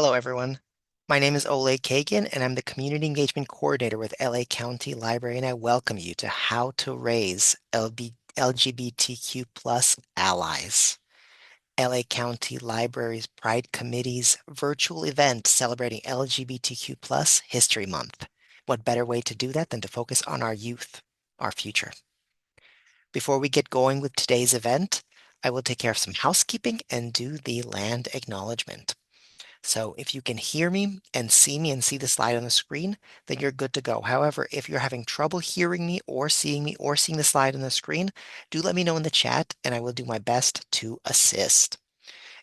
Hello, everyone. My name is Ole Kagan, and I'm the Community Engagement Coordinator with LA County Library, and I welcome you to How to Raise LGBTQ plus allies. LA County Library's Pride Committee's virtual event celebrating LGBTQ plus History Month. What better way to do that than to focus on our youth, our future? Before we get going with today's event, I will take care of some housekeeping and do the land acknowledgement. So if you can hear me and see the slide on the screen, then you're good to go. However, if you're having trouble hearing me or seeing the slide on the screen, do let me know in the chat and I will do my best to assist.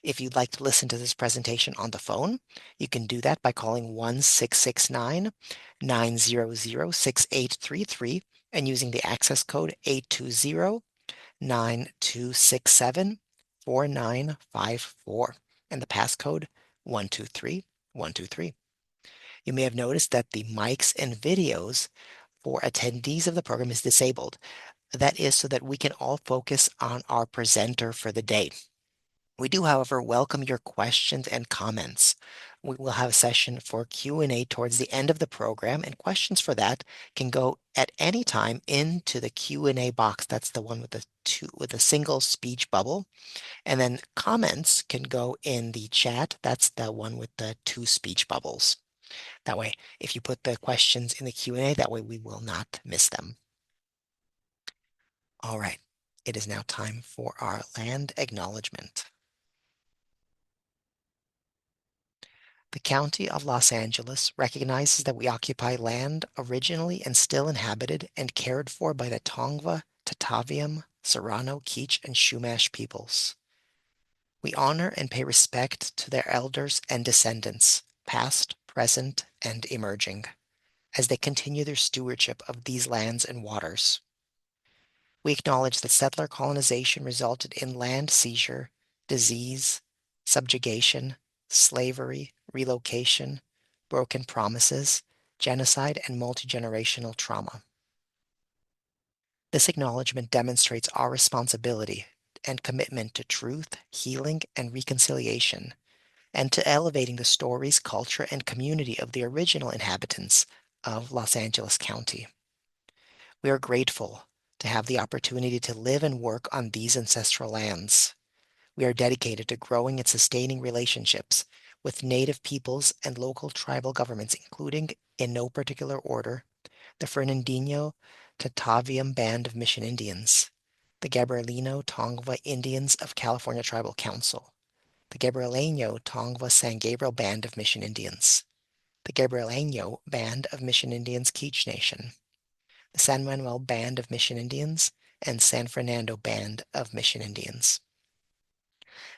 If you'd like to listen to this presentation on the phone, you can do that by calling 1-669-900-6833 and using the access code 820-9267-4954 and the passcode 123123. You may have noticed that the mics and videos for attendees of the program is disabled. That is so that we can all focus on our presenter for the day. We do, however, welcome your questions and comments. We will have a session for Q&A towards the end of the program, and questions for that can go at any time into the Q&A box. That's the one with a single speech bubble. And then comments can go in the chat. That's the one with the two speech bubbles. That way, if you put the questions in the Q&A, that way we will not miss them. All right, it is now time for our land acknowledgement. The County of Los Angeles recognizes that we occupy land originally and still inhabited and cared for by the Tongva, Tataviam, Serrano, Kizh, and Chumash peoples. We honor and pay respect to their elders and descendants, past, present, and emerging, as they continue their stewardship of these lands and waters. We acknowledge that settler colonization resulted in land seizure, disease, subjugation, slavery, relocation, broken promises, genocide, and multi-generational trauma. This acknowledgement demonstrates our responsibility and commitment to truth, healing, and reconciliation, and to elevating the stories, culture, and community of the original inhabitants of Los Angeles County. We are grateful to have the opportunity to live and work on these ancestral lands. We are dedicated to growing and sustaining relationships with Native peoples and local tribal governments, including, in no particular order, the Fernandino Tataviam Band of Mission Indians, the Gabrielino Tongva Indians of California Tribal Council, the Gabrielino Tongva San Gabriel Band of Mission Indians, the Gabrielino Band of Mission Indians Kizh Nation, the San Manuel Band of Mission Indians, and San Fernando Band of Mission Indians.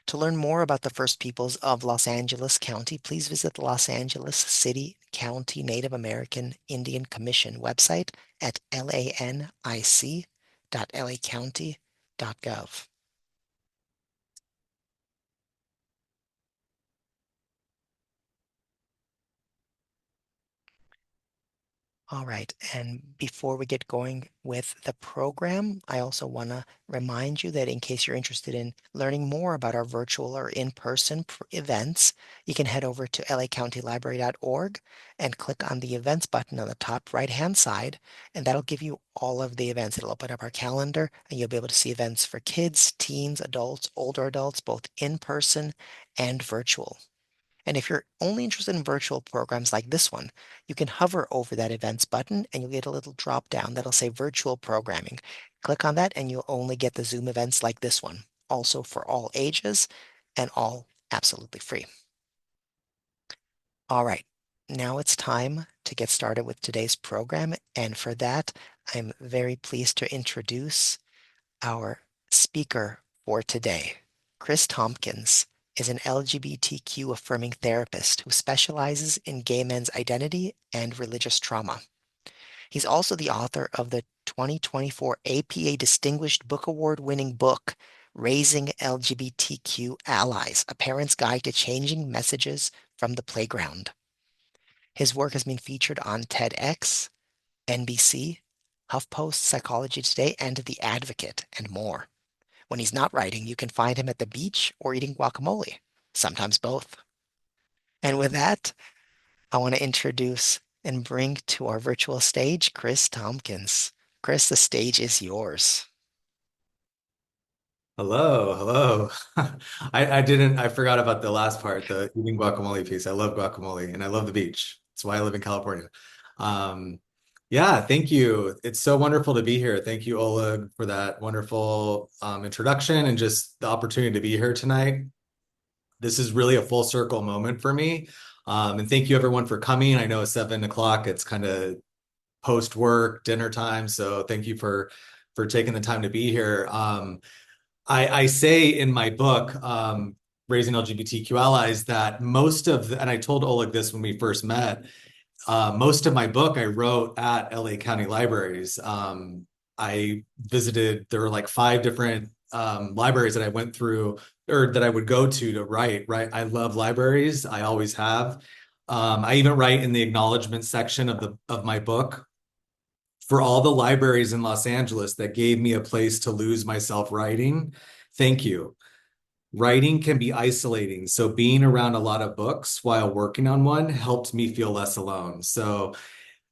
To learn more about the First Peoples of Los Angeles County, please visit the Los Angeles City County Native American Indian Commission website at lanic.lacounty.gov. All right, and before we get going with the program, I also want to remind you that in case you're interested in learning more about our virtual or in-person events, you can head over to lacountylibrary.org and click on the events button on the top right-hand side, and that'll give you all of the events. It'll open up our calendar, and you'll be able to see events for kids, teens, adults, older adults, both in person and virtual. And if you're only interested in virtual programs like this one, you can hover over that events button and you'll get a little drop down that'll say virtual programming. Click on that and you'll only get the Zoom events like this one, also for all ages and all absolutely free. All right, now it's time to get started with today's program. And for that, I'm very pleased to introduce our speaker for today. Chris Tompkins is an LGBTQ affirming therapist who specializes in gay men's identity and religious trauma. He's also the author of the 2024 APA Distinguished Book Award winning book, Raising LGBTQ Allies, A Parent's Guide to Changing Messages from the Playground. His work has been featured on TEDx, NBC, HuffPost, Psychology Today, and The Advocate, and more. When he's not writing, you can find him at the beach or eating guacamole, sometimes both. And with that, I want to introduce and bring to our virtual stage Chris Tompkins. Chris, the stage is yours. Hello, hello. I forgot about the last part, the eating guacamole piece. I love guacamole and I love the beach. That's why I live in California. Um, yeah, thank you. It's so wonderful to be here. Thank you, Oleg, for that wonderful introduction and just the opportunity to be here tonight. This is really a full circle moment for me. And thank you everyone for coming. I know it's 7 o'clock. It's kind of post work, dinner time. So thank you for taking the time to be here. I say in my book, Raising LGBTQ Allies, that and I told Oleg this when we first met, most of my book I wrote at LA County Libraries. I visited, there were like five different libraries that I went through or that I would go to write, right? I love libraries. I always have. I even write in the acknowledgement section of my book for all the libraries in Los Angeles that gave me a place to lose myself writing. Thank you. Writing can be isolating. So being around a lot of books while working on one helped me feel less alone. So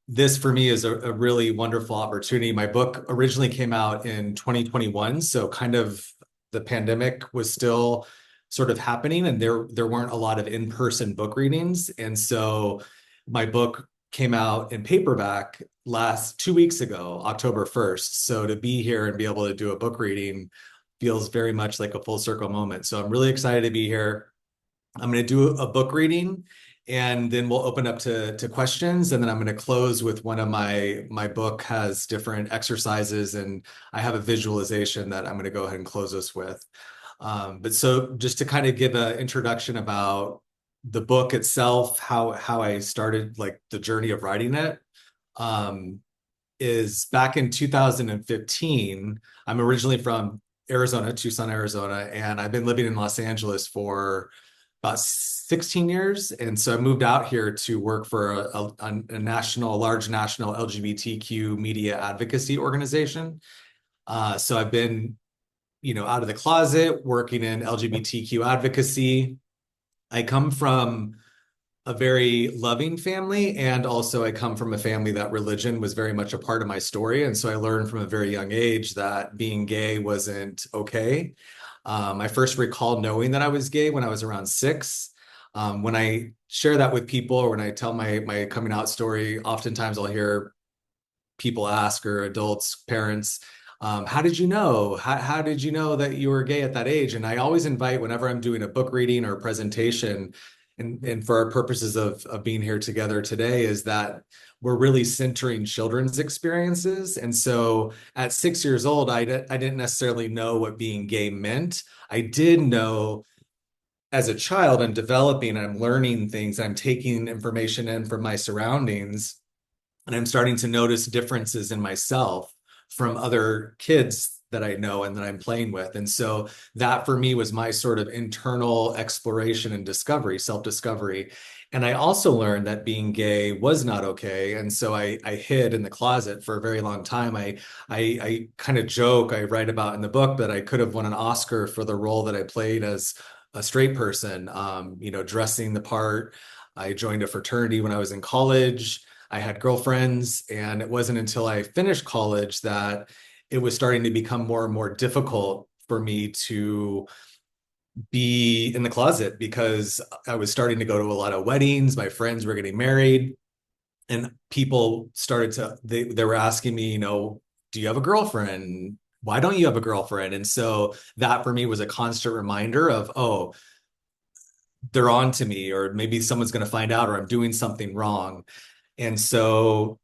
this for me is a really wonderful opportunity. My book originally came out in 2021, so kind of the pandemic was still sort of happening, and there weren't a lot of in-person book readings. And so my book came out in paperback last 2 weeks ago, October 1st. So to be here and be able to do a book reading feels very much like a full circle moment. So I'm really excited to be here. I'm going to do a book reading and then we'll open up to questions. And then I'm going to close with one of my book has different exercises and I have a visualization that I'm going to go ahead and close us with. But so just to kind of give an introduction about the book itself, how I started like the journey of writing it. Um, is back in 2015. I'm originally from Arizona, Tucson, Arizona, and I've been living in Los Angeles for about 16 years. And so I moved out here to work for a large national LGBTQ media advocacy organization. So I've been, out of the closet, working in LGBTQ advocacy. I come from a very loving family. And also, I come from a family that religion was very much a part of my story. And so I learned from a very young age that being gay wasn't okay. I first recall knowing that I was gay when I was around 6. When I share that with people or when I tell my coming out story, oftentimes I'll hear people ask or adults, parents, how did you know? How did you know that you were gay at that age? And I always invite, whenever I'm doing a book reading or a presentation, and for our purposes of being here together today, is that we're really centering children's experiences. And so at 6 years old, I didn't necessarily know what being gay meant. I did know as a child, I'm developing, I'm learning things, I'm taking information in from my surroundings and I'm starting to notice differences in myself from other kids that I know and that I'm playing with. And so that for me was my sort of internal exploration and discovery, self-discovery. And I also learned that being gay was not okay. And so I hid in the closet for a very long time. I kind of joke, I write about in the book that I could have won an Oscar for the role that I played as a straight person, dressing the part. I joined a fraternity when I was in college. I had girlfriends, and it wasn't until I finished college that it was starting to become more and more difficult for me to be in the closet because I was starting to go to a lot of weddings. My friends were getting married, and people started they were asking me, do you have a girlfriend? Why don't you have a girlfriend? And so that for me was a constant reminder of, oh, they're on to me, or maybe someone's going to find out, or I'm doing something wrong. And so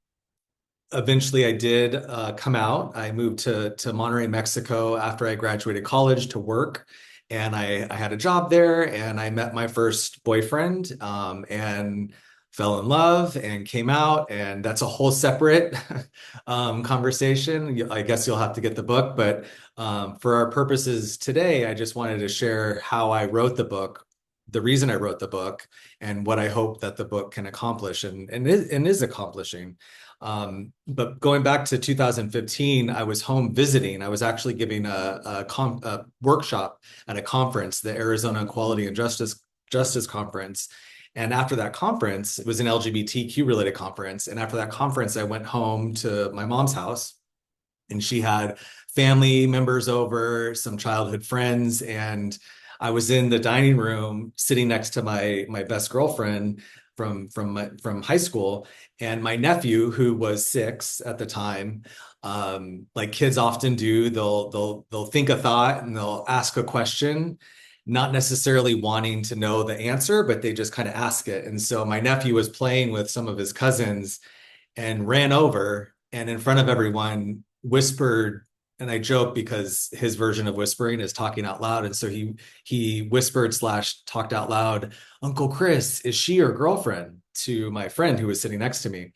eventually I did come out. I moved to Monterrey, Mexico after I graduated college to work. And I had a job there and I met my first boyfriend and fell in love and came out. And that's a whole separate conversation. I guess you'll have to get the book. But for our purposes today, I just wanted to share how I wrote the book, the reason I wrote the book, and what I hope that the book can accomplish and is accomplishing. But going back to 2015, I was home visiting. I was actually giving a workshop at a conference, the Arizona Equality and Justice Conference. And after that conference, it was an LGBTQ related conference. And after that conference, I went home to my mom's house, and she had family members over, some childhood friends, and I was in the dining room sitting next to my best girlfriend from high school, and my nephew, who was 6 at the time, like kids often do, they'll think a thought and they'll ask a question, not necessarily wanting to know the answer, but they just kind of ask it. And so my nephew was playing with some of his cousins and ran over and in front of everyone whispered, and I joke because his version of whispering is talking out loud. And so he whispered slash talked out loud, "Uncle Chris, is she your girlfriend?" to my friend who was sitting next to me.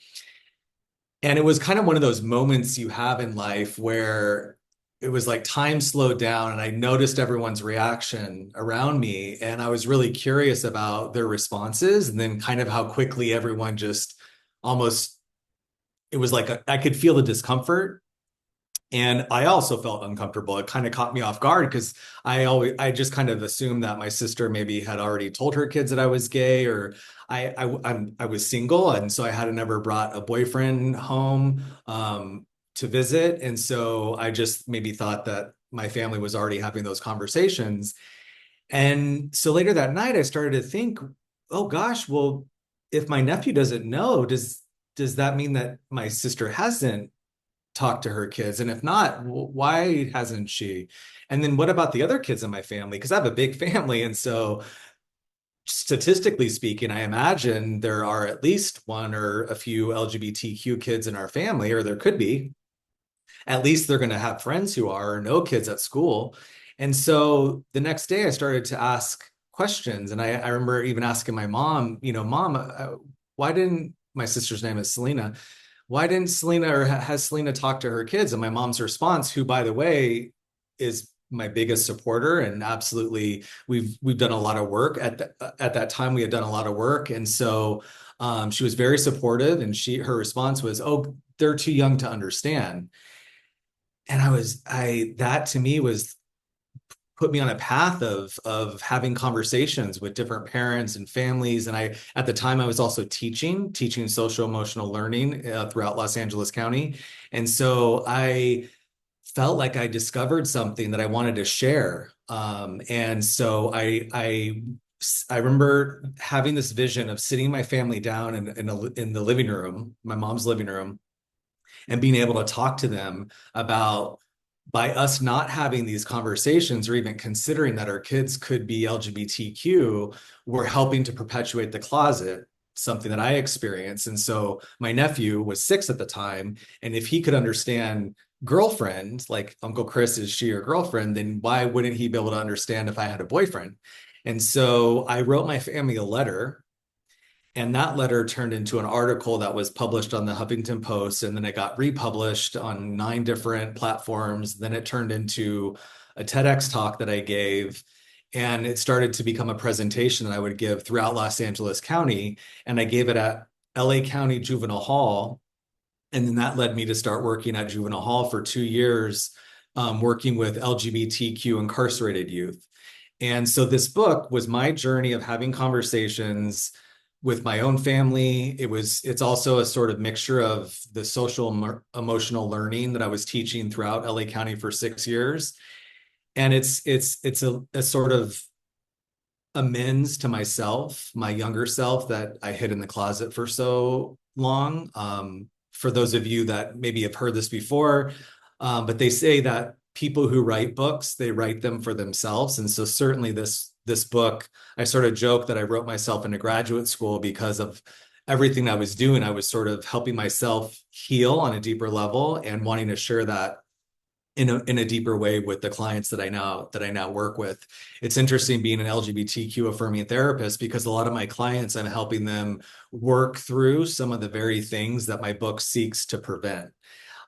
And it was kind of one of those moments you have in life where it was like time slowed down and I noticed everyone's reaction around me. And I was really curious about their responses and then kind of how quickly everyone just almost, it was like I could feel the discomfort. And I also felt uncomfortable. It kind of caught me off guard because I just kind of assumed that my sister maybe had already told her kids that I was gay, or I was single, and so I hadn't ever brought a boyfriend home to visit, and so I just maybe thought that my family was already having those conversations. And so later that night, I started to think, oh gosh, well, if my nephew doesn't know, does that mean that my sister hasn't talk to her kids? And if not, why hasn't she? And then what about the other kids in my family? Because I have a big family. And so statistically speaking, I imagine there are at least one or a few LGBTQ kids in our family, or there could be. At least they're going to have friends who are, or know kids at school. And so the next day I started to ask questions. And I remember even asking my mom, Mom, why didn't my sister's name is Selena? Why didn't Selena or has Selena talked to her kids? And my mom's response, who, by the way, is my biggest supporter, and absolutely we've done a lot of work at that time. We had done a lot of work, and so she was very supportive. And her response was, "Oh, they're too young to understand." And that to me was put me on a path of having conversations with different parents and families. And at the time I was also teaching social emotional learning throughout Los Angeles County. And so I felt like I discovered something that I wanted to share. And so I remember having this vision of sitting my family down in the living room, my mom's living room, and being able to talk to them about, by us not having these conversations or even considering that our kids could be LGBTQ, we're helping to perpetuate the closet, something that I experienced. And so my nephew was 6 at the time. And if he could understand girlfriend, like Uncle Chris, is she your girlfriend, then why wouldn't he be able to understand if I had a boyfriend? And so I wrote my family a letter, and that letter turned into an article that was published on the Huffington Post, and then it got republished on 9 different platforms. Then it turned into a TEDx talk that I gave, and it started to become a presentation that I would give throughout Los Angeles County. And I gave it at LA County Juvenile Hall. And then that led me to start working at Juvenile Hall for 2 years, working with LGBTQ incarcerated youth. And so this book was my journey of having conversations with my own family. It's also a sort of mixture of the social emotional learning that I was teaching throughout LA County for 6 years. And it's a sort of amends to myself, my younger self that I hid in the closet for so long. For those of you that maybe have heard this before, but they say that people who write books, they write them for themselves. And so certainly this book, I sort of joke that I wrote myself into graduate school because of everything I was doing. I was sort of helping myself heal on a deeper level and wanting to share that in a deeper way with the clients that I now work with. It's interesting being an LGBTQ affirming therapist because a lot of my clients, I'm helping them work through some of the very things that my book seeks to prevent.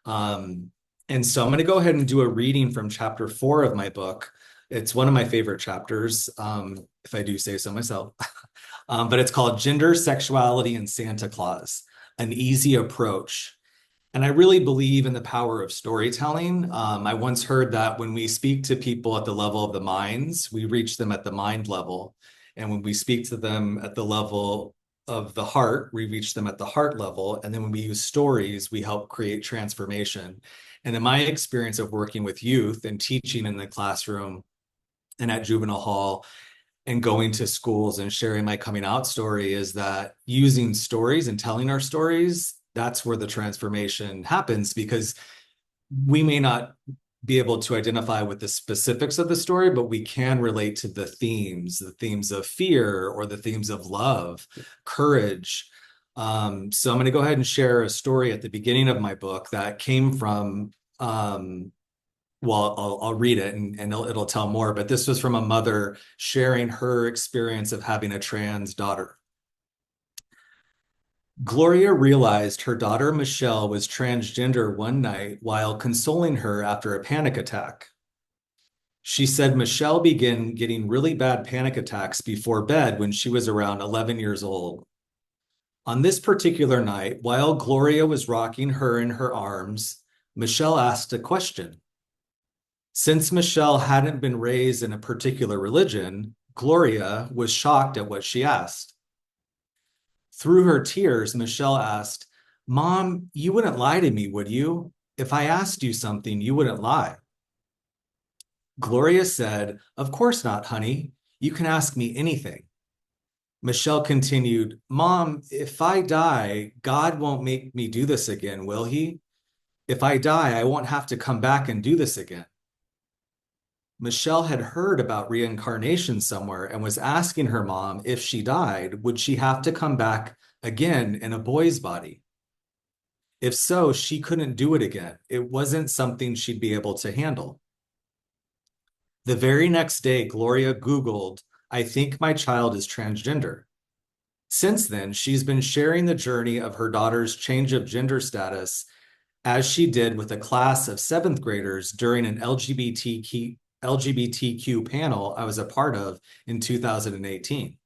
And so I'm going to go ahead and do a reading from chapter 4 of my book. It's one of my favorite chapters, if I do say so myself. But it's called Gender, Sexuality, and Santa Claus, an Easy Approach. And I really believe in the power of storytelling. I once heard that when we speak to people at the level of the minds, we reach them at the mind level. And when we speak to them at the level of the heart, we reach them at the heart level. And then when we use stories, we help create transformation. And in my experience of working with youth and teaching in the classroom and at juvenile hall and going to schools and sharing my coming out story is that using stories and telling our stories, that's where the transformation happens, because we may not be able to identify with the specifics of the story, but we can relate to the themes of fear or the themes of love, courage. So I'm going to go ahead and share a story at the beginning of my book that came from, well, I'll read it and it'll tell more, but this was from a mother sharing her experience of having a trans daughter. Gloria realized her daughter Michelle was transgender one night while consoling her after a panic attack. She said Michelle began getting really bad panic attacks before bed when she was around 11 years old. On this particular night, while Gloria was rocking her in her arms, Michelle asked a question. Since Michelle hadn't been raised in a particular religion, Gloria was shocked at what she asked. Through her tears, Michelle asked, Mom, you wouldn't lie to me, would you? If I asked you something, you wouldn't lie. Gloria said, Of course not, honey. You can ask me anything. Michelle continued, Mom, if I die, God won't make me do this again, will he? If I die, I won't have to come back and do this again. Michelle had heard about reincarnation somewhere and was asking her mom if she died, would she have to come back again in a boy's body? If so, she couldn't do it again. It wasn't something she'd be able to handle. The very next day, Gloria Googled, I think my child is transgender. Since then, she's been sharing the journey of her daughter's change of gender status as she did with a class of seventh graders during an LGBTQ panel I was a part of in 2018.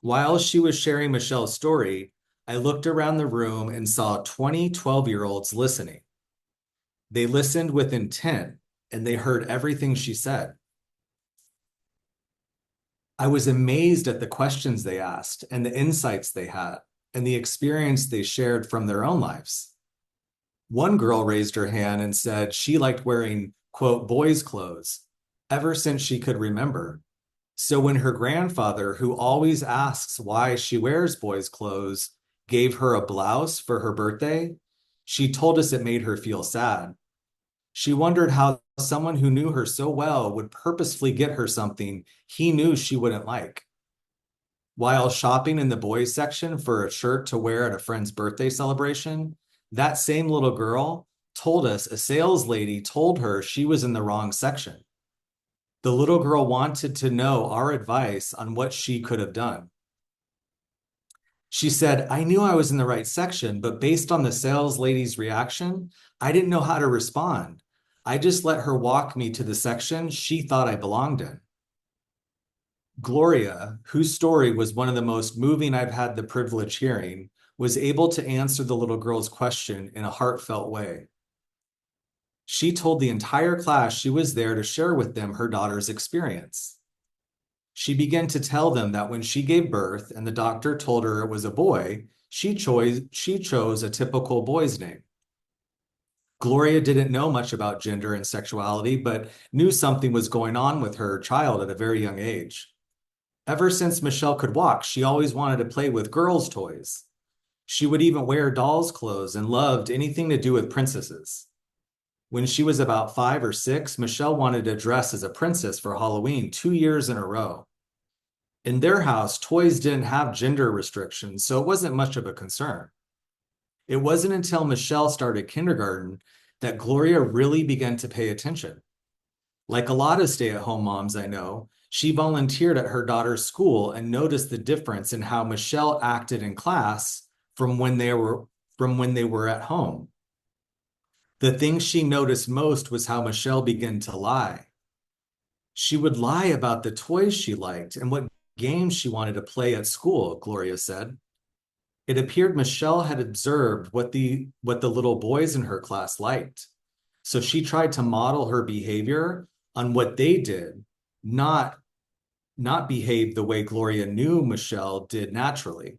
While she was sharing Michelle's story, I looked around the room and saw 20 12-year-olds listening. They listened with intent and they heard everything she said. I was amazed at the questions they asked and the insights they had and the experience they shared from their own lives. One girl raised her hand and said she liked wearing, quote, boys' clothes ever since she could remember. So when her grandfather, who always asks why she wears boys' clothes, gave her a blouse for her birthday, she told us it made her feel sad. She wondered how someone who knew her so well would purposefully get her something he knew she wouldn't like. While shopping in the boys section for a shirt to wear at a friend's birthday celebration, that same little girl told us a sales lady told her she was in the wrong section. The little girl wanted to know our advice on what she could have done. She said, I knew I was in the right section, but based on the sales lady's reaction, I didn't know how to respond. I just let her walk me to the section she thought I belonged in. Gloria, whose story was one of the most moving I've had the privilege hearing, was able to answer the little girl's question in a heartfelt way. She told the entire class she was there to share with them her daughter's experience. She began to tell them that when she gave birth and the doctor told her it was a boy, she chose a typical boy's name. Gloria didn't know much about gender and sexuality, but knew something was going on with her child at a very young age. Ever since Michelle could walk, she always wanted to play with girls' toys. She would even wear dolls' clothes and loved anything to do with princesses. When she was about 5 or 6, Michelle wanted to dress as a princess for Halloween 2 years in a row. In their house, toys didn't have gender restrictions, so it wasn't much of a concern. It wasn't until Michelle started kindergarten that Gloria really began to pay attention. Like a lot of stay-at-home moms I know, she volunteered at her daughter's school and noticed the difference in how Michelle acted in class from when they were at home. The thing she noticed most was how Michelle began to lie. She would lie about the toys she liked and what games she wanted to play at school, Gloria said. It appeared Michelle had observed what the little boys in her class liked. So she tried to model her behavior on what they did, not not behave the way Gloria knew Michelle did naturally.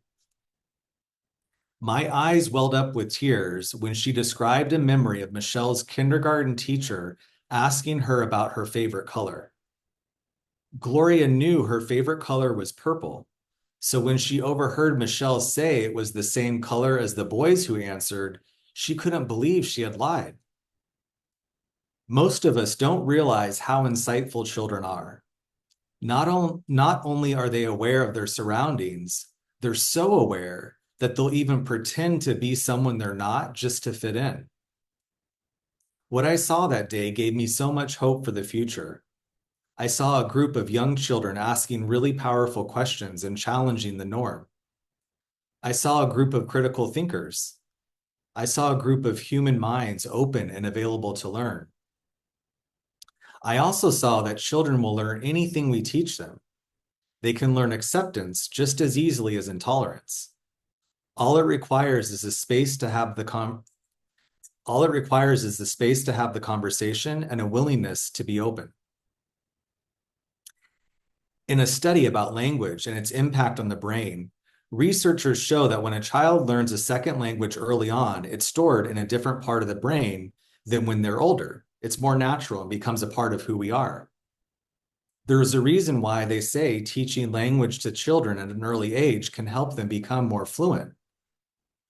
My eyes welled up with tears when she described a memory of Michelle's kindergarten teacher asking her about her favorite color. Gloria knew her favorite color was purple, so when she overheard Michelle say it was the same color as the boys who answered, she couldn't believe she had lied. Most of us don't realize how insightful children are. Not only are they aware of their surroundings, they're so aware that they'll even pretend to be someone they're not just to fit in. What I saw that day gave me so much hope for the future. I saw a group of young children asking really powerful questions and challenging the norm. I saw a group of critical thinkers. I saw a group of human minds open and available to learn. I also saw that children will learn anything we teach them. They can learn acceptance just as easily as intolerance. All it requires is a space to have the conversation and a willingness to be open. In a study about language and its impact on the brain, researchers show that when a child learns a second language early on, it's stored in a different part of the brain than when they're older. It's more natural and becomes a part of who we are. There is a reason why they say teaching language to children at an early age can help them become more fluent.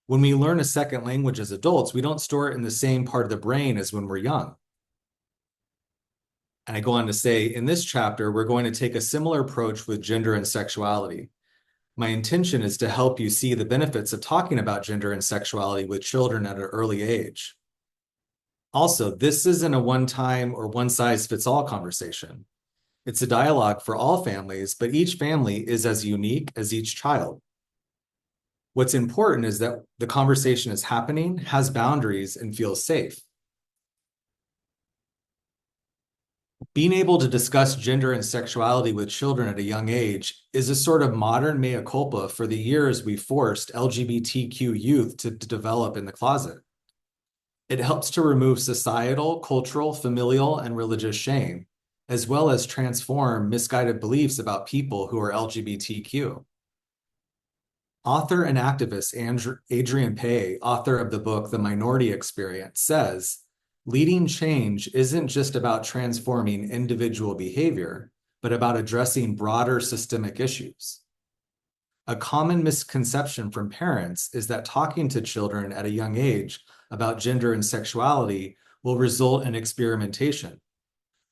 When we learn a second language as adults, we don't store it in the same part of the brain as when we're young. And I go on to say, in this chapter, we're going to take a similar approach with gender and sexuality. My intention is to help you see the benefits of talking about gender and sexuality with children at an early age. Also, this isn't a one-time or one-size-fits-all conversation. It's a dialogue for all families, but each family is as unique as each child. What's important is that the conversation is happening, has boundaries, and feels safe. Being able to discuss gender and sexuality with children at a young age is a sort of modern mea culpa for the years we forced LGBTQ youth to develop in the closet. It helps to remove societal, cultural, familial, and religious shame, as well as transform misguided beliefs about people who are LGBTQ. Author and activist Adrian Pay, author of the book The Minority Experience, says, leading change isn't just about transforming individual behavior, but about addressing broader systemic issues. A common misconception from parents is that talking to children at a young age about gender and sexuality will result in experimentation,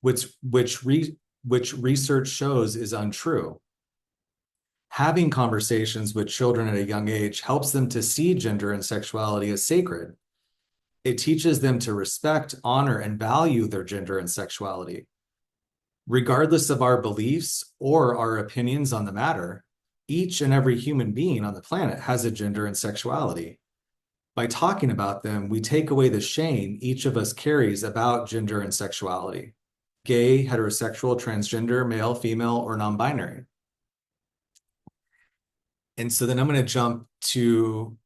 which research shows is untrue. Having conversations with children at a young age helps them to see gender and sexuality as sacred. It teaches them to respect, honor, and value their gender and sexuality. Regardless of our beliefs or our opinions on the matter, each and every human being on the planet has a gender and sexuality. By talking about them, we take away the shame each of us carries about gender and sexuality: gay, heterosexual, transgender, male, female, or non-binary. And so then I'm going to jump to,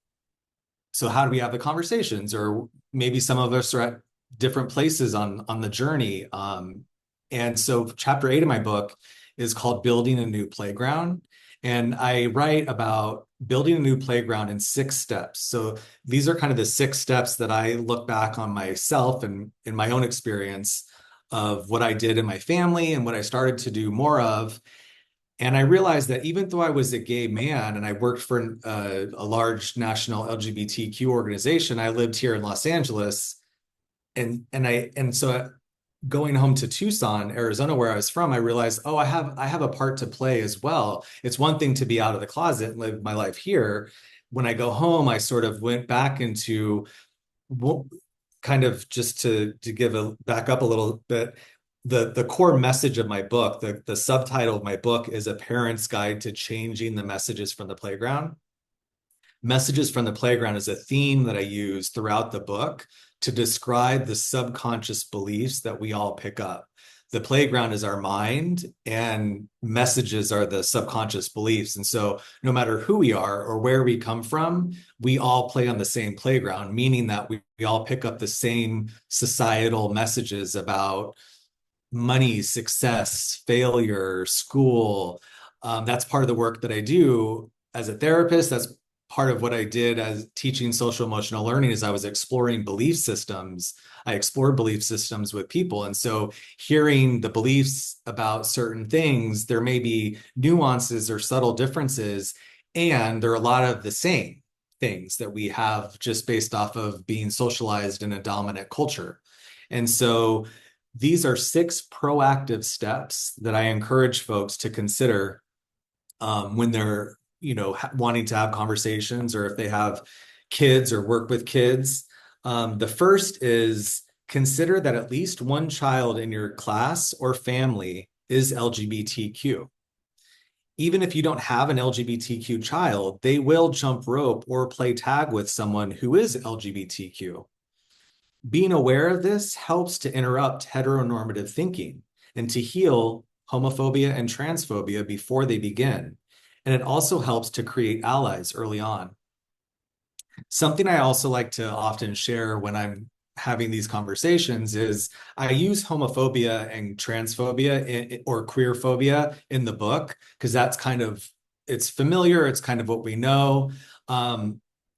so how do we have the conversations? Or maybe some of us are at different places on the journey. And so chapter 8 of my book is called Building a New Playground. And I write about building a new playground in 6 steps. So these are kind of the 6 steps that I look back on myself and in my own experience of what I did in my family and what I started to do more of. And I realized that even though I was a gay man and I worked for a large national LGBTQ organization, I lived here in Los Angeles. And so going home to Tucson, Arizona, where I was from, I realized, oh, I have a part to play as well. It's one thing to be out of the closet and live my life here. When I go home, I sort of went back into kind of just to back up a little bit. The core message of my book, the subtitle of my book is A Parent's Guide to Changing the Messages from the Playground. Messages from the Playground is a theme that I use throughout the book to describe the subconscious beliefs that we all pick up. The playground is our mind and messages are the subconscious beliefs. And so no matter who we are or where we come from, we all play on the same playground, meaning that we all pick up the same societal messages about money, success, failure, school. That's part of the work that I do as a therapist. That's part of what I did as teaching social emotional learning is I was exploring belief systems. I explored belief systems with people. And so hearing the beliefs about certain things, there may be nuances or subtle differences, and there are a lot of the same things that we have just based off of being socialized in a dominant culture. And so these are 6 proactive steps that I encourage folks to consider when they're, wanting to have conversations or if they have kids or work with kids. The first is consider that at least one child in your class or family is LGBTQ. Even if you don't have an LGBTQ child, they will jump rope or play tag with someone who is LGBTQ. Being aware of this helps to interrupt heteronormative thinking and to heal homophobia and transphobia before they begin. And it also helps to create allies early on. Something I also like to often share when I'm having these conversations is I use homophobia and transphobia or queer phobia in the book because that's kind of, it's familiar, it's kind of what we know.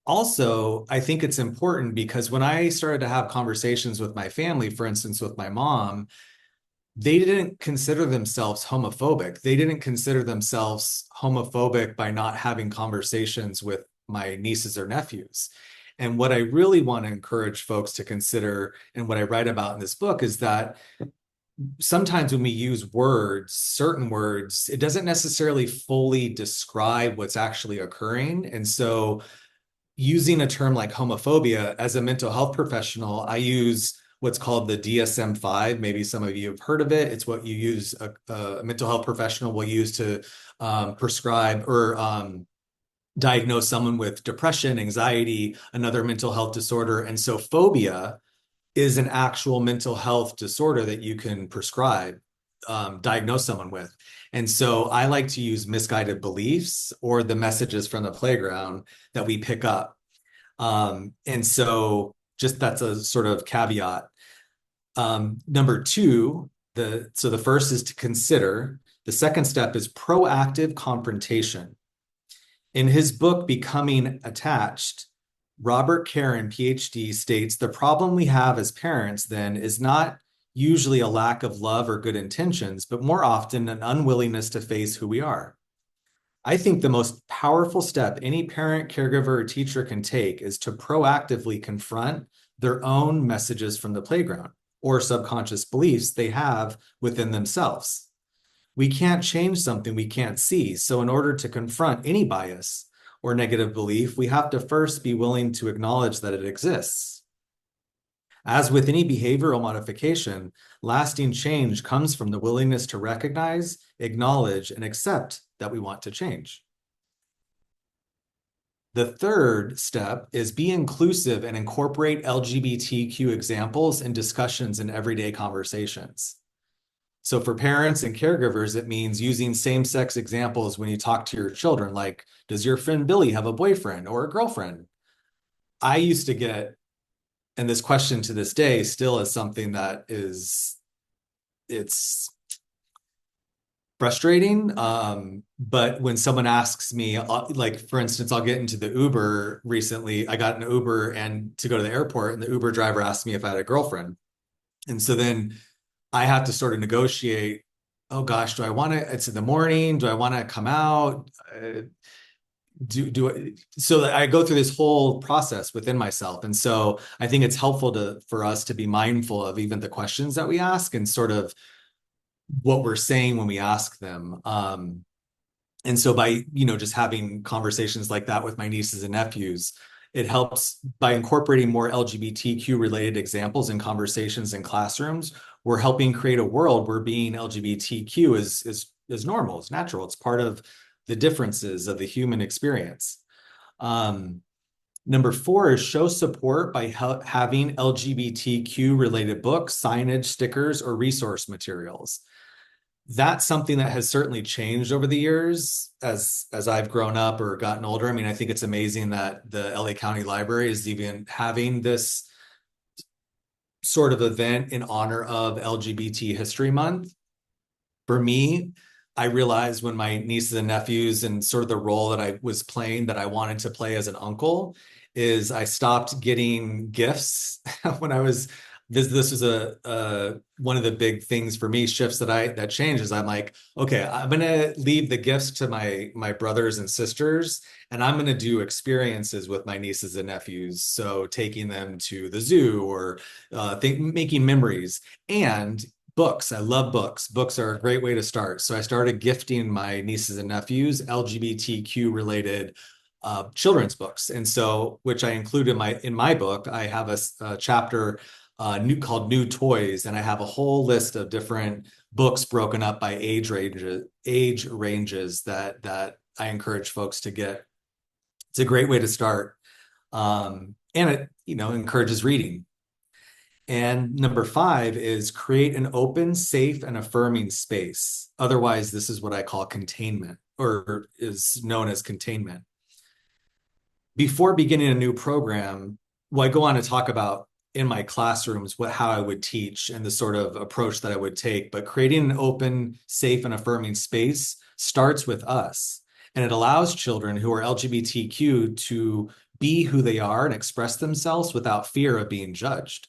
Also, I think it's important because when I started to have conversations with my family, for instance, with my mom, they didn't consider themselves homophobic. They didn't consider themselves homophobic by not having conversations with my nieces or nephews. And what I really want to encourage folks to consider, and what I write about in this book, is that sometimes when we use words, certain words, it doesn't necessarily fully describe what's actually occurring. And so using a term like homophobia as a mental health professional, I use what's called the DSM-5. Maybe some of you have heard of it. It's what you use, a mental health professional will use to prescribe or diagnose someone with depression, anxiety, another mental health disorder. And so phobia is an actual mental health disorder that you can prescribe, diagnose someone with. And so I like to use misguided beliefs or the messages from the playground that we pick up. And so just that's a sort of caveat. Number two, so the first is to consider. The second step is proactive confrontation. In his book, Becoming Attached, Robert Karen, PhD, states the problem we have as parents then is not usually a lack of love or good intentions, but more often an unwillingness to face who we are. I think the most powerful step any parent, caregiver, or teacher can take is to proactively confront their own messages from the playground or subconscious beliefs they have within themselves. We can't change something we can't see. So in order to confront any bias or negative belief, we have to first be willing to acknowledge that it exists. As with any behavioral modification, lasting change comes from the willingness to recognize, acknowledge, and accept that we want to change. The third step is be inclusive and incorporate LGBTQ examples and discussions in everyday conversations. So for parents and caregivers, it means using same-sex examples when you talk to your children, like, does your friend Billy have a boyfriend or a girlfriend? I used to get, and this question to this day still is something that it's frustrating. But when someone asks me, like, for instance, I'll get into the Uber recently. I got an Uber and to go to the airport, and the Uber driver asked me if I had a girlfriend. And so then I have to sort of negotiate, oh gosh, do I want to, it's in the morning, do I want to come out? So I go through this whole process within myself. And so I think it's helpful for us to be mindful of even the questions that we ask and sort of what we're saying when we ask them. And so by, just having conversations like that with my nieces and nephews, it helps by incorporating more LGBTQ related examples in conversations in classrooms. We're helping create a world where being LGBTQ is normal, it's natural, it's part of the differences of the human experience. Number 4 is show support by having LGBTQ related books, signage, stickers, or resource materials. That's something that has certainly changed over the years as I've grown up or gotten older. I mean, I think it's amazing that the LA County Library is even having this sort of event in honor of LGBT History Month. For me, I realized when my nieces and nephews and sort of the role that I was playing that I wanted to play as an uncle is I stopped getting gifts when I was this was a one of the big things for me, shifts that changed is I'm like, okay, I'm gonna leave the gifts to my brothers and sisters, and I'm gonna do experiences with my nieces and nephews. So taking them to the zoo or making memories. And books. I love books. Books are a great way to start. So I started gifting my nieces and nephews LGBTQ related children's books. And so, which I include in my book, I have a chapter called New Toys, and I have a whole list of different books broken up by age ranges that I encourage folks to get. It's a great way to start. And it, encourages reading. And number five is create an open, safe, and affirming space. Otherwise, this is what I call containment, or is known as containment. Before beginning a new program, well, I go on to talk about in my classrooms how I would teach and the sort of approach that I would take. But creating an open, safe, and affirming space starts with us. And it allows children who are LGBTQ to be who they are and express themselves without fear of being judged.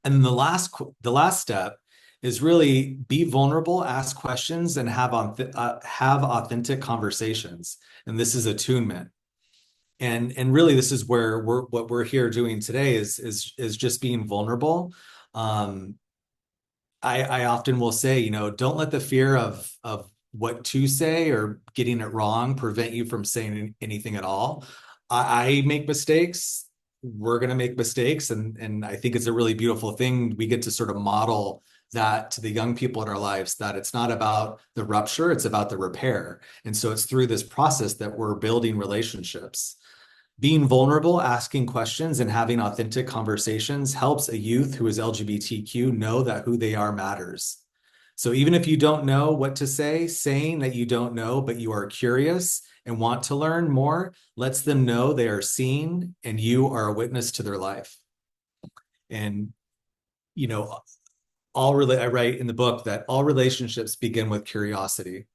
And then the last step is really be vulnerable, ask questions, and have authentic conversations. And this is attunement. And really, this is where what we're here doing today is just being vulnerable. Um, I often will say, don't let the fear of what to say or getting it wrong prevent you from saying anything at all. I make mistakes. We're going to make mistakes, and I think it's a really beautiful thing. We get to sort of model that to the young people in our lives, that it's not about the rupture, it's about the repair. And so it's through this process that we're building relationships. Being vulnerable, asking questions, and having authentic conversations helps a youth who is LGBTQ know that who they are matters. So even if you don't know what to say, saying that you don't know, but you are curious and want to learn more, lets them know they are seen and you are a witness to their life. And, you know, I write in the book that all relationships begin with curiosity.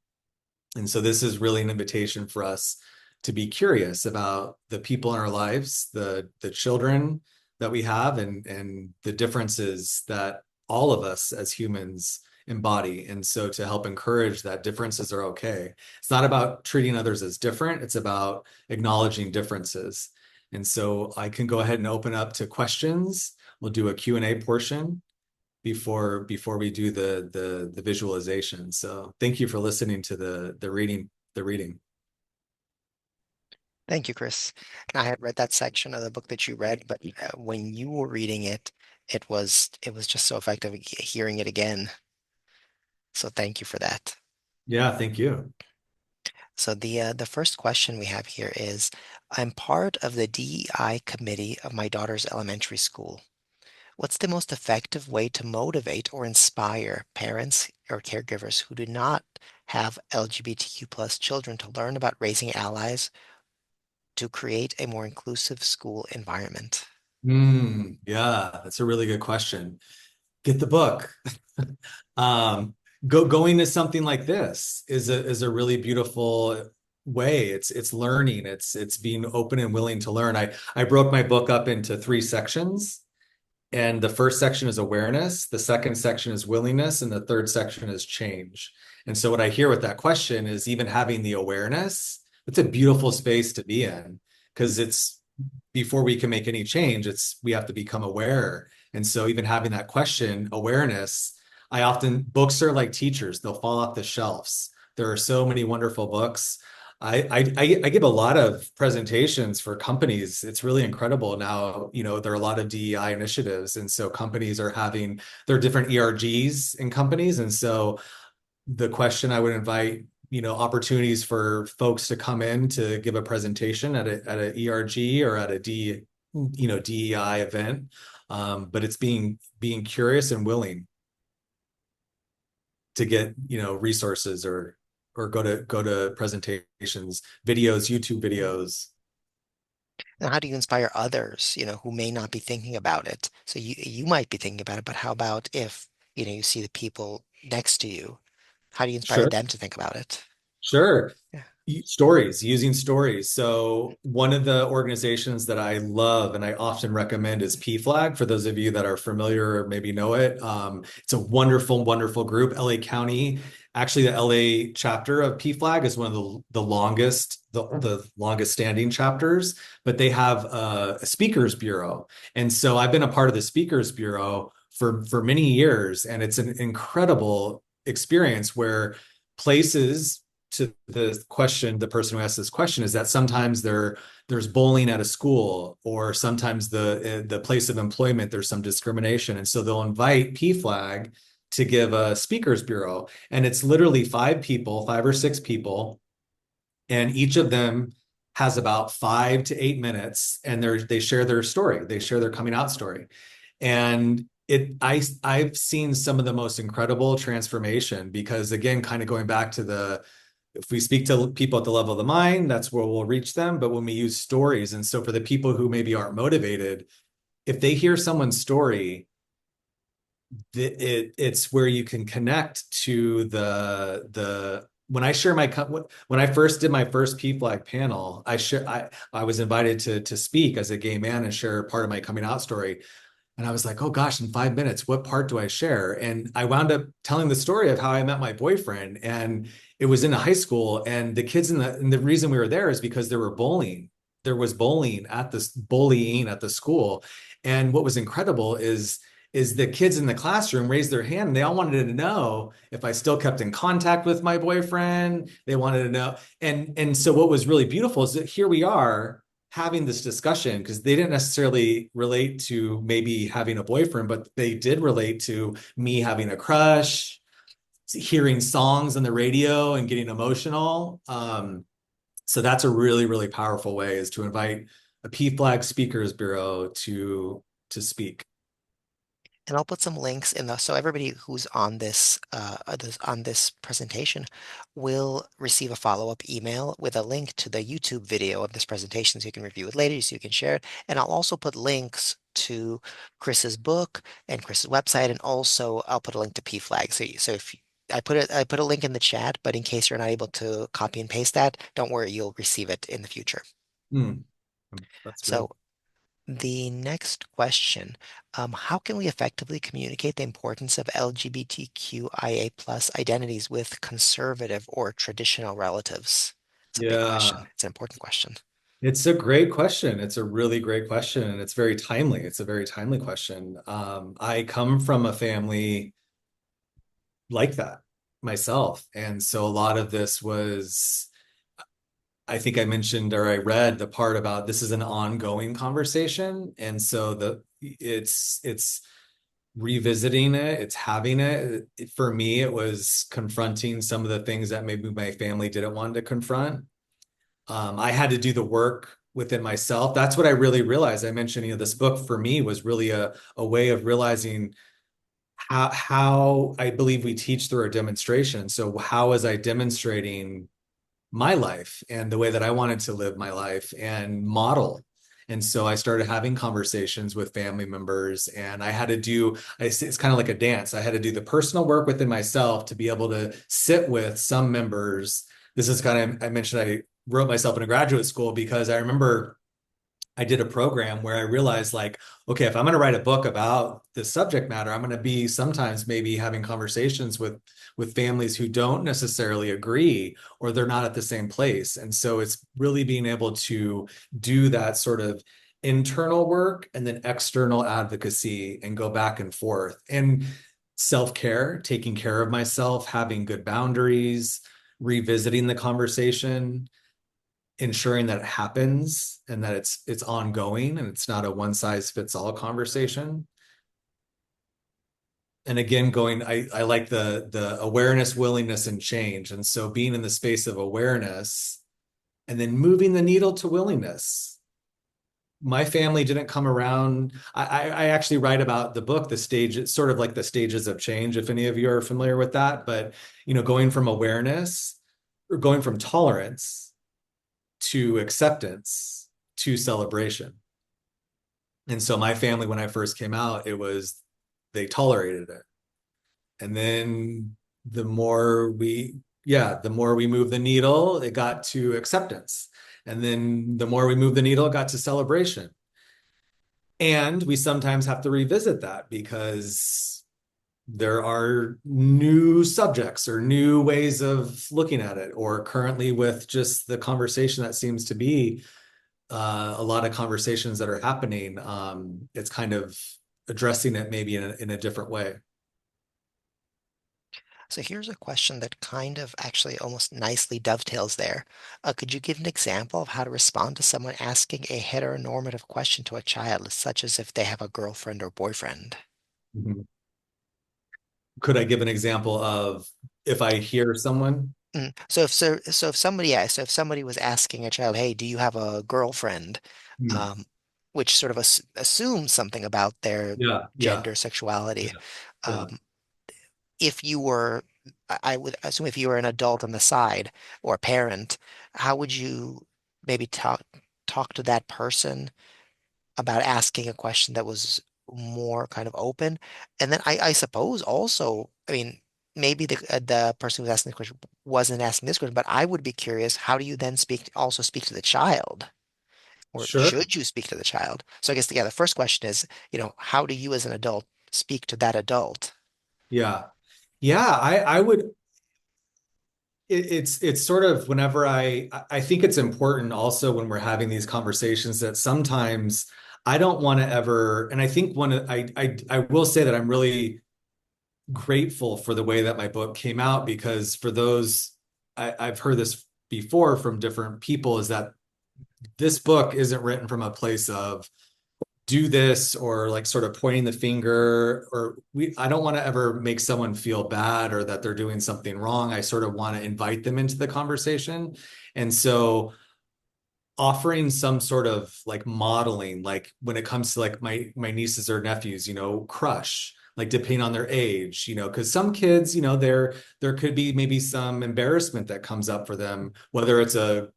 And so this is really an invitation for us to be curious about the people in our lives, the children that we have, and the differences that all of us as humans embody. And so to help encourage that differences are okay. It's not about treating others as different, it's about acknowledging differences. And so I can go ahead and open up to questions. We'll do a Q&A portion before we do the visualization. So thank you for listening to the reading. Thank you, Chris. I had read that section of the book that you read, but when you were reading it, it was just so effective hearing it again. So thank you for that. Yeah, thank you. So the first question we have here is, I'm part of the DEI committee of my daughter's elementary school. What's the most effective way to motivate or inspire parents or caregivers who do not have LGBTQ plus children to learn about raising allies to create a more inclusive school environment? Yeah, that's a really good question. Get the book. Um, going to something like this is a really beautiful way. It's learning. It's being open and willing to learn. I broke my book up into three sections. And the first section is awareness, the second section is willingness, and the third section is change. And so what I hear with that question is even having the awareness, it's a beautiful space to be in, because it's before we can make any change, we have to become aware. And so even having that question, awareness, books are like teachers, they'll fall off the shelves. There are so many wonderful books. I give a lot of presentations for companies. It's really incredible now. There are a lot of DEI initiatives, and so companies are having their different ERGs in companies. And so the question I would invite, opportunities for folks to come in to give a presentation at a ERG or at a DEI event. But it's being curious and willing to get, resources or go to presentations, videos, YouTube videos. And how do you inspire others, who may not be thinking about it? So you might be thinking about it, but how about if, you see the people next to you? How do you inspire Sure. them to think about it? Sure. Yeah. Stories, using stories. So one of the organizations that I love and I often recommend is PFLAG. For those of you that are familiar or maybe know it, it's a wonderful, wonderful group. LA County, actually, the LA chapter of PFLAG is one of the longest standing chapters. But they have a speakers bureau, and so I've been a part of the speakers bureau for many years, and it's an incredible experience where places to the question, the person who asked this question is that sometimes there's bullying at a school, or sometimes the place of employment, there's some discrimination. And so they'll invite PFLAG to give a speakers bureau. And it's literally 5 people, 5 or 6 people, and each of them has about 5 to 8 minutes, and they share their story. They share their coming out story. And I've seen some of the most incredible transformation because, again, kind of going back to if we speak to people at the level of the mind, that's where we'll reach them. But when we use stories, and so for the people who maybe aren't motivated, if they hear someone's story, it's where you can connect to the when I share my when I first did my first PFLAG panel, I was invited to speak as a gay man and share part of my coming out story. And I was like, oh gosh, in 5 minutes, what part do I share? And I wound up telling the story of how I met my boyfriend. And it was in a high school. And the kids and the reason we were there is because there were bullying. There was bullying at the school. And what was incredible is the kids in the classroom raised their hand and they all wanted to know if I still kept in contact with my boyfriend. They wanted to know. And so what was really beautiful is that here we are having this discussion because they didn't necessarily relate to maybe having a boyfriend, but they did relate to me having a crush, hearing songs on the radio and getting emotional. So that's a really, really powerful way, is to invite a PFLAG Speakers Bureau to speak. And I'll put some links in so everybody who's on on this presentation will receive a follow-up email with a link to the YouTube video of this presentation so you can review it later, so you can share it. And I'll also put links to Chris's book and Chris's website, and also I'll put a link to PFLAG. So if I put a link in the chat, but in case you're not able to copy and paste that, don't worry, you'll receive it in the future. Hmm, that's great. So the next question, how can we effectively communicate the importance of LGBTQIA plus identities with conservative or traditional relatives? It's a big question. Yeah. It's an important question. It's a great question. It's a really great question, and it's very timely. It's a very timely question. I come from a family like that myself, and so a lot of this was, I think I mentioned or I read the part about this is an ongoing conversation, and so it's revisiting it, it's having it. For me, it was confronting some of the things that maybe my family didn't want to confront. I had to do the work within myself. That's what I really realized. I mentioned, this book for me was really a way of realizing how I believe we teach through our demonstration. So how was I demonstrating my life and the way that I wanted to live my life and model? And so I started having conversations with family members, and I had to it's kind of like a dance. I had to do the personal work within myself to be able to sit with some members. This is kind of, I mentioned I wrote myself in a graduate school because I remember I did a program where I realized, like, okay, if I'm going to write a book about this subject matter, I'm going to be sometimes maybe having conversations with families who don't necessarily agree, or they're not at the same place. And so it's really being able to do that sort of internal work and then external advocacy and go back and forth, and self-care, taking care of myself, having good boundaries, revisiting the conversation, ensuring that it happens and that it's ongoing and it's not a one size fits all conversation. And again, I like the awareness, willingness, and change. And so being in the space of awareness and then moving the needle to willingness. My family didn't come around. I actually write about the book, the stage, it's sort of like the stages of change, if any of you are familiar with that. But going from awareness, or going from tolerance to acceptance, to celebration. And so my family, when I first came out, it was they tolerated it. And then the more we, yeah, the more we move the needle, it got to acceptance. And then the more we move the needle, it got to celebration. And we sometimes have to revisit that because there are new subjects or new ways of looking at it, or currently with just the conversation that seems to be a lot of conversations that are happening, it's kind of addressing it maybe in a different way. So here's a question that kind of actually almost nicely dovetails there. Could you give an example of how to respond to someone asking a heteronormative question to a child, such as if they have a girlfriend or boyfriend? Mhm. Could I give an example of if I hear someone? So if somebody, yeah, so if somebody was asking a child, "Hey, do you have a girlfriend?" Hmm. Um, which sort of assumes something about their Yeah, yeah, gender, sexuality. yeah, yeah. Um, if you were, I would assume if you were an adult on the side or a parent, how would you maybe talk to that person about asking a question that was more kind of open? And then I suppose also, I mean, maybe the person who was asking the question wasn't asking this question, but I would be curious, how do you then also speak to the child? Or Sure. should you speak to the child? So I guess, yeah, the first question is, how do you as an adult speak to that adult? Yeah. Yeah, I would it's sort of whenever I think it's important also when we're having these conversations that sometimes I don't want to ever, and I think I will say that I'm really grateful for the way that my book came out, because for those I've heard this before from different people, is that this book isn't written from a place of do this or like sort of pointing the finger, or I don't want to ever make someone feel bad or that they're doing something wrong. I sort of want to invite them into the conversation. And so offering some sort of like modeling, like when it comes to like my nieces or nephews, crush, like depending on their age, because some kids, there could be maybe some embarrassment that comes up for them, whether it's a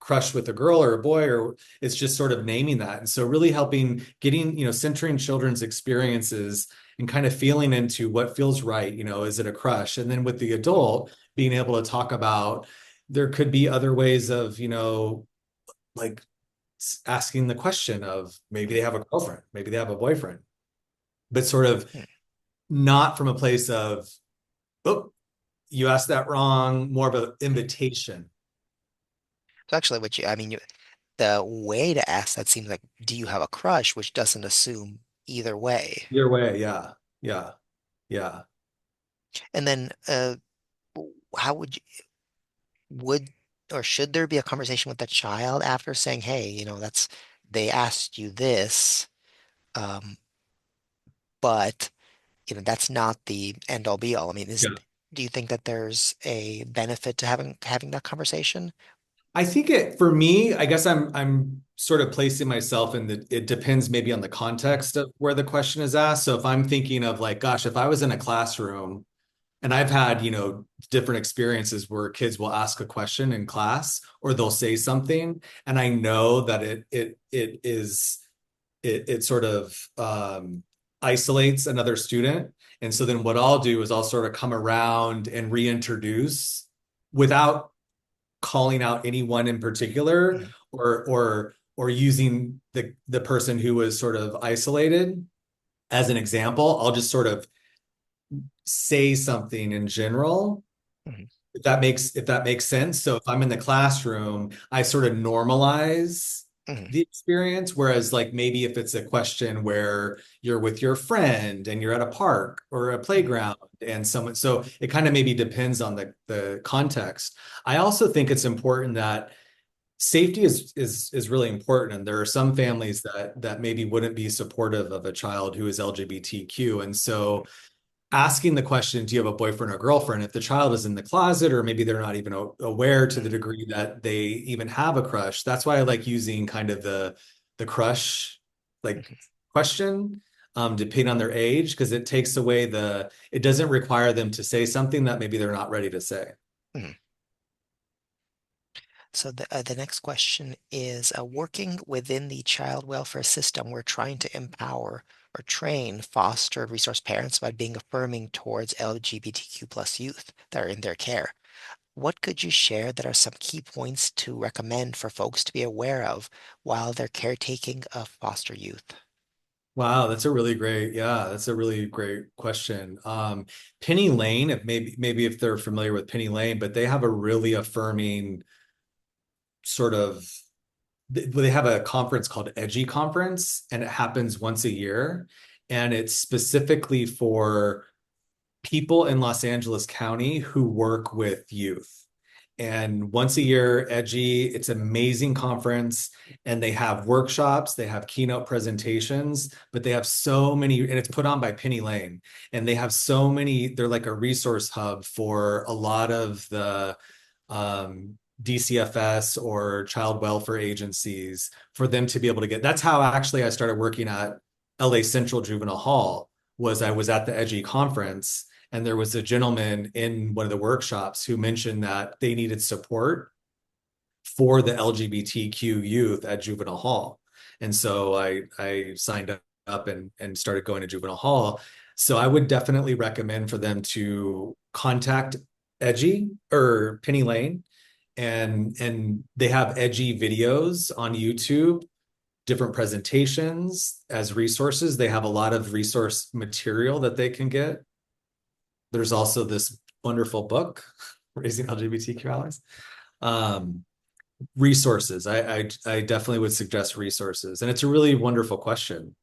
crush with a girl or a boy, or it's just sort of naming that. And so really helping getting, centering children's experiences and kind of feeling into what feels right, is it a crush? And then with the adult, being able to talk about there could be other ways of, like asking the question of maybe they have a girlfriend, maybe they have a boyfriend, but sort of Hmm. not from a place of, oh, you asked that wrong, more of an invitation. So actually, I mean, the way to ask that seems like, do you have a crush, which doesn't assume either way. Either way, yeah, yeah, yeah. And then, how would or should there be a conversation with the child after saying, hey, they asked you this, um, but, that's not the end all be all. I mean, Yeah. do you think that there's a benefit to having that conversation? I think for me, I guess I'm sort of placing myself in it depends maybe on the context of where the question is asked. So if I'm thinking of like, gosh, if I was in a classroom and I've had, different experiences where kids will ask a question in class or they'll say something, and I know that it sort of isolates another student. And so then what I'll do is I'll sort of come around and reintroduce without calling out anyone in particular, Mhm. or using the person who was sort of isolated as an example. I'll just sort of say something in general, Mhm. if that makes sense. So if I'm in the classroom, I sort of normalize Mhm. the experience. Whereas like maybe if it's a question where you're with your friend and you're at a park or a Mhm. playground and someone, so it kind of maybe depends on the context. I also think it's important that safety is really important. And there are some families that maybe wouldn't be supportive of a child who is LGBTQ. And so asking the question, do you have a boyfriend or girlfriend? If the child is in the closet, or maybe they're not even aware to the Mhm. degree that they even have a crush. That's why I like using kind of the crush like Mhm. question, depending on their age, because it takes away it doesn't require them to say something that maybe they're not ready to say. Mhm. So the next question is, working within the child welfare system, we're trying to empower or train foster resource parents by being affirming towards LGBTQ plus youth that are in their care. What could you share that are some key points to recommend for folks to be aware of while they're caretaking of foster youth? Wow, that's a really great question. Penny Lane, if maybe if they're familiar with Penny Lane, but they have a really affirming sort of they have a conference called Edgy Conference, and it happens once a year, and it's specifically for people in Los Angeles County who work with youth. And once a year, Edgy, it's an amazing conference, and they have workshops, they have keynote presentations, but they have so many, and it's put on by Penny Lane, and they have so many, they're like a resource hub for a lot of the DCFS or child welfare agencies for them to be able to get. That's how actually I started working at LA Central Juvenile Hall, was I was at the Edgy conference, and there was a gentleman in one of the workshops who mentioned that they needed support for the LGBTQ youth at Juvenile Hall. And so I signed up and started going to Juvenile Hall. So I would definitely recommend for them to contact Edgy or Penny Lane, and they have Edgy videos on YouTube, different presentations as resources. They have a lot of resource material that they can get. There's also this wonderful book, Raising LGBTQ Allies. Um, Resources. I definitely would suggest resources, and it's a really wonderful question.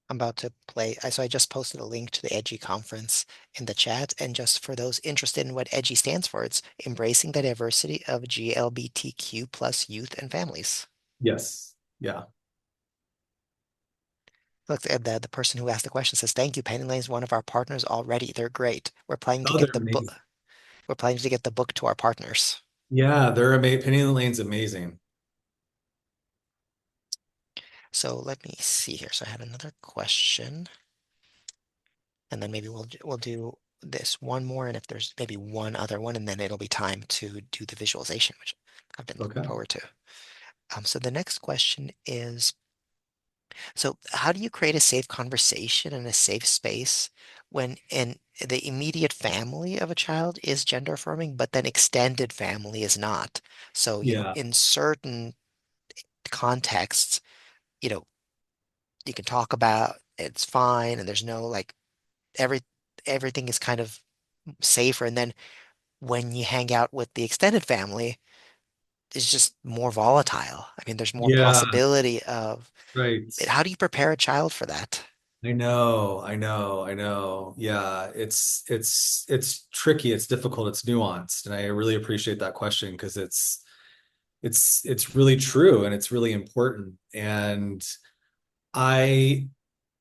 I'm about to play. So I just posted a link to the EDGY conference in the chat. And just for those interested in what EDGY stands for, it's Embracing the Diversity of GLBTQ plus Youth and Families. Yes. Yeah. Look, the person who asked the question says, "Thank you. Penny Lane is one of our partners already. They're great. We're planning to Oh, get they're the book. amazing. We're planning to get the book to our partners." Yeah, they're amazing. Penny Lane's amazing. So let me see here. So I had another question, and then maybe we'll do this one more, and if there's maybe one other one, and then it'll be time to do the visualization, which I've been looking Okay. forward to. So the next question is, so how do you create a safe conversation and a safe space when in the immediate family of a child is gender affirming, but then extended family is not? So, Yeah. in certain contexts, you know, you can talk about it's fine and there's no like every everything is kind of safer. And then when you hang out with the extended family, it's just more volatile. I mean, there's more Yeah. possibility of Right. how do you prepare a child for that? I know. Yeah, it's tricky, it's difficult, it's nuanced, and I really appreciate that question because it's really true and it's really important. And I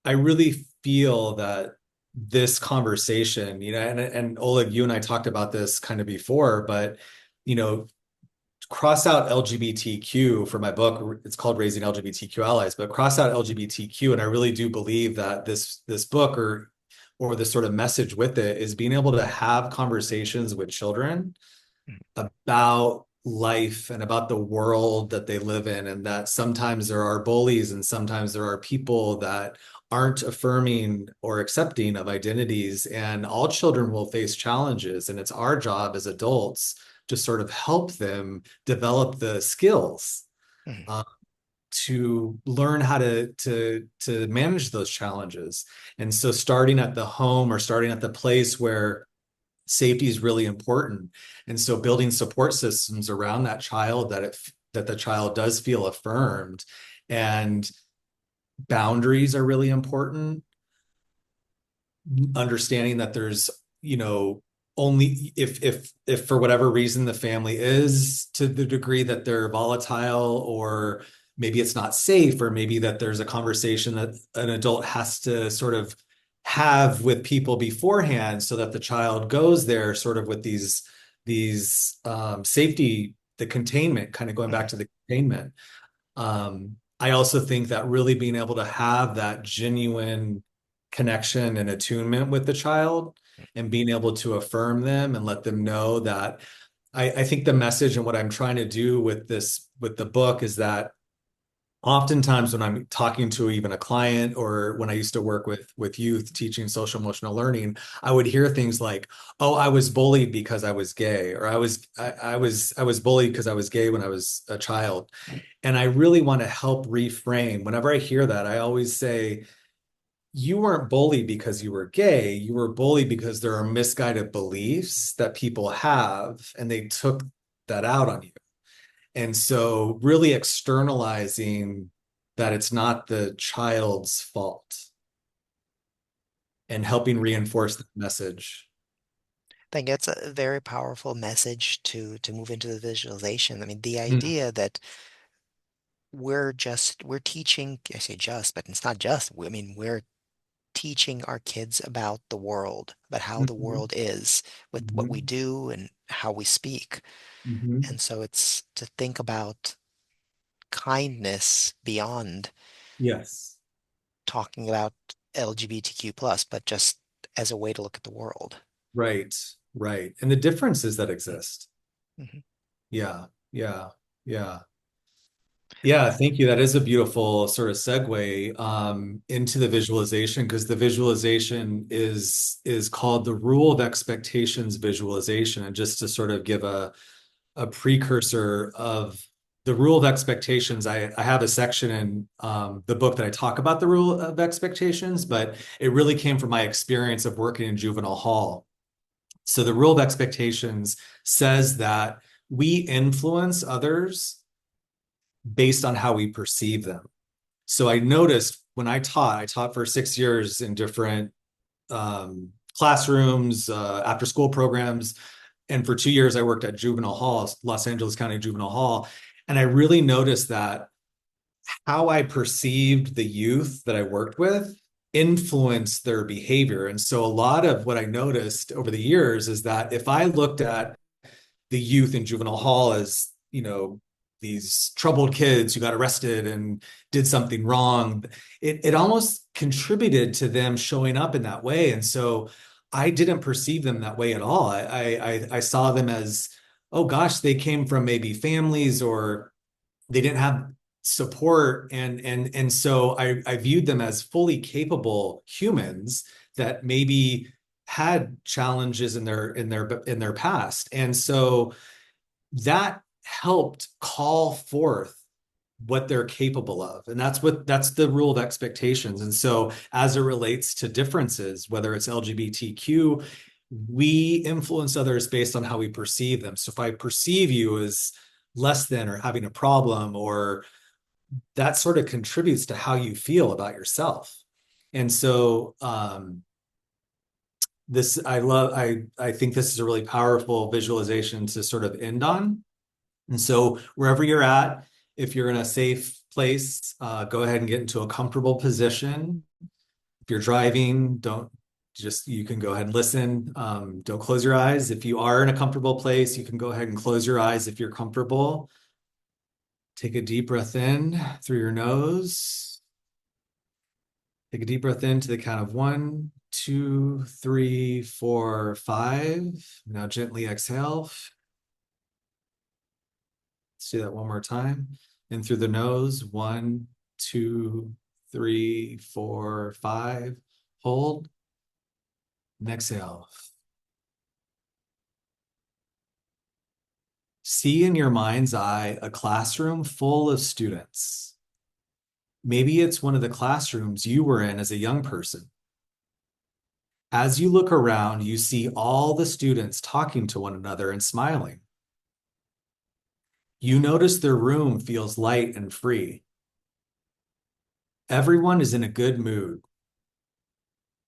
I really feel that this conversation, and Oleg, you and I talked about this kind of before, but you know, cross out LGBTQ for my book. It's called Raising LGBTQ Allies, but cross out LGBTQ, and I really do believe that this book or this sort of message with it is being able to have conversations with children about life and about the world that they live in, and that sometimes there are bullies and sometimes there are people that aren't affirming or accepting of identities, and all children will face challenges, and it's our job as adults to sort of help them develop the skills Mhm. uh, to learn how to manage those challenges. And so starting at the home or starting at the place where safety is really important. And so building support systems around that child, that the child does feel affirmed, and boundaries are really important. Understanding that there's, only if for whatever reason the family is to the degree that they're volatile, or maybe it's not safe, or maybe that there's a conversation that an adult has to sort of have with people beforehand so that the child goes there sort of with these safety, the containment, kind of going back Mhm. to the containment. I also think that really being able to have that genuine connection and attunement with the child, and being able to affirm them and let them know that I think the message and what I'm trying to do with this, with the book, is that oftentimes when I'm talking to even a client, or when I used to work with youth teaching social emotional learning, I would hear things like, "Oh, I was bullied because I was gay," or I was bullied because I was gay when I was a child." And I really want to help reframe. Whenever I hear that, I always say, you weren't bullied because you were gay. You were bullied because there are misguided beliefs that people have, and they took that out on you. And so, really externalizing that it's not the child's fault and helping reinforce the message. I think it's a very powerful message to move into the visualization. I mean, the Mm. idea that we're teaching, I say just, but it's not just. I mean, we're teaching our kids about the world, about how the Mhm. world is with what we Mhm. do and how we speak. Mhm. And so it's to think about kindness beyond Yes. talking about LGBTQ plus, but just as a way to look at the world. Right. Right. And the differences that exist. Mhm. Yeah. Yeah. Yeah. Yeah, thank you. That is a beautiful sort of segue into the visualization, because the visualization is called the rule of expectations visualization. And just to sort of give a precursor of the rule of expectations, I have a section in the book that I talk about the rule of expectations, but it really came from my experience of working in juvenile hall. So the rule of expectations says that we influence others based on how we perceive them. So I noticed when I taught for 6 years in different classrooms, after school programs. And for 2 years, I worked at Juvenile Hall, Los Angeles County Juvenile Hall. And I really noticed that how I perceived the youth that I worked with influenced their behavior. And so a lot of what I noticed over the years is that if I looked at the youth in juvenile hall as, these troubled kids who got arrested and did something wrong, it almost contributed to them showing up in that way. And so I didn't perceive them that way at all. I saw them as, oh gosh, they came from maybe families, or they didn't have support, and so I viewed them as fully capable humans that maybe had challenges in their past. And so that helped call forth what they're capable of. And that's the rule of expectations. And so as it relates to differences, whether it's LGBTQ, we influence others based on how we perceive them. So if I perceive you as less than, or having a problem, or that sort of contributes to how you feel about yourself. And so this I love I think this is a really powerful visualization to sort of end on. And so wherever you're at, if you're in a safe place, go ahead and get into a comfortable position. If you're driving, don't just, you can go ahead and listen. Don't close your eyes. If you are in a comfortable place, you can go ahead and close your eyes if you're comfortable. Take a deep breath in through your nose. Take a deep breath in to the count of 1, 2, 3, 4, 5. Now gently exhale. Let's do that one more time. In through the nose. 1, 2, 3, 4, 5. Hold and exhale. See in your mind's eye a classroom full of students. Maybe it's one of the classrooms you were in as a young person. As you look around, you see all the students talking to one another and smiling. You notice their room feels light and free. Everyone is in a good mood.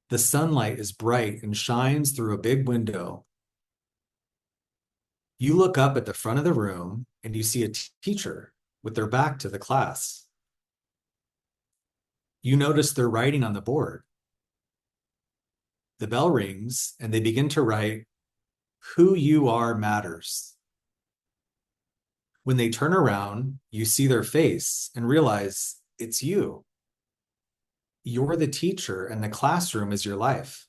The sunlight is bright and shines through a big window. You look up at the front of the room and you see a teacher with their back to the class. You notice they're writing on the board. The bell rings and they begin to write, "Who you are matters." When they turn around, you see their face and realize it's you. You're the teacher and the classroom is your life.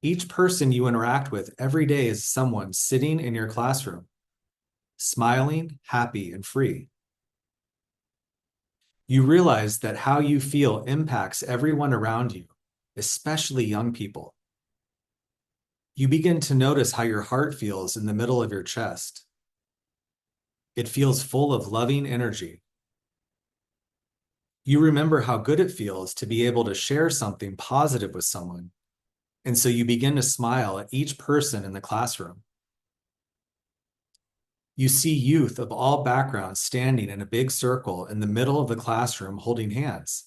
Each person you interact with every day is someone sitting in your classroom, smiling, happy, and free. You realize that how you feel impacts everyone around you, especially young people. You begin to notice how your heart feels in the middle of your chest. It feels full of loving energy. You remember how good it feels to be able to share something positive with someone. And so you begin to smile at each person in the classroom. You see youth of all backgrounds standing in a big circle in the middle of the classroom holding hands.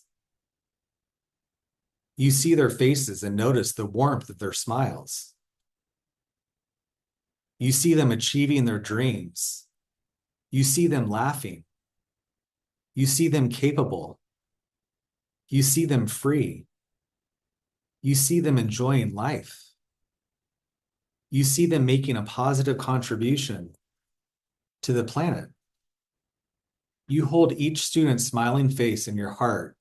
You see their faces and notice the warmth of their smiles. You see them achieving their dreams. You see them laughing. You see them capable. You see them free. You see them enjoying life. You see them making a positive contribution to the planet. You hold each student's smiling face in your heart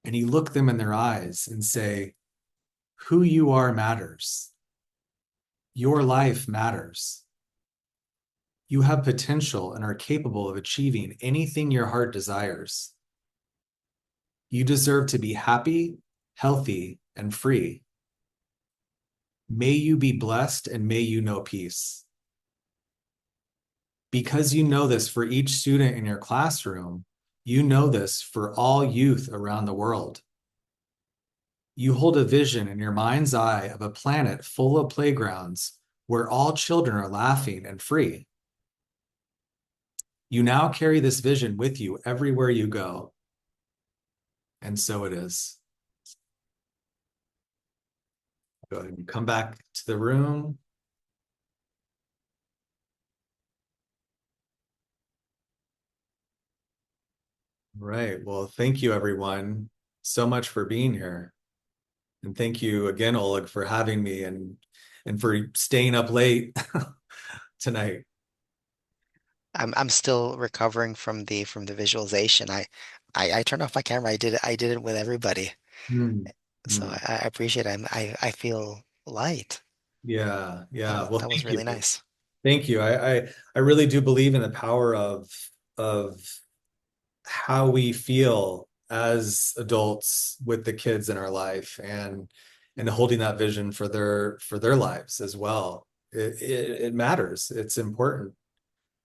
and you look them in their eyes and say, who you are matters. Your life matters. You have potential and are capable of achieving anything your heart desires. You deserve to be happy, healthy, and free. May you be blessed and may you know peace. Because you know this for each student in your classroom, you know this for all youth around the world. You hold a vision in your mind's eye of a planet full of playgrounds where all children are laughing and free. You now carry this vision with you everywhere you go. And so it is. Go ahead and come back to the room. Right. Well, thank you, everyone, so much for being here. And thank you again, Oleg, for having me and for staying up late tonight. I'm still recovering from the visualization. I turned off my camera. I did it with everybody. Mm, So mm. I appreciate it. I feel light. Yeah, yeah. Well, That was thank really you. nice. Thank you. I really do believe in the power of how we feel as adults with the kids in our life and holding that vision for their lives as well. It matters. It's important.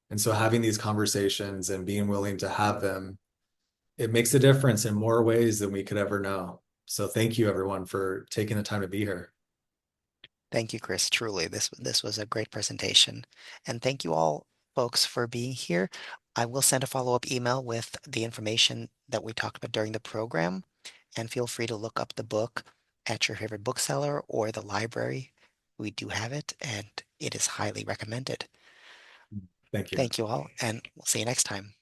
And so having these conversations and being willing to have them, it makes a difference in more ways than we could ever know. So thank you everyone for taking the time to be here. Thank you, Chris. Truly, this was a great presentation. And thank you all, folks, for being here. I will send a follow-up email with the information that we talked about during the program. And feel free to look up the book at your favorite bookseller or the library. We do have it, and it is highly recommended. Thank you. Thank you all, and we'll see you next time.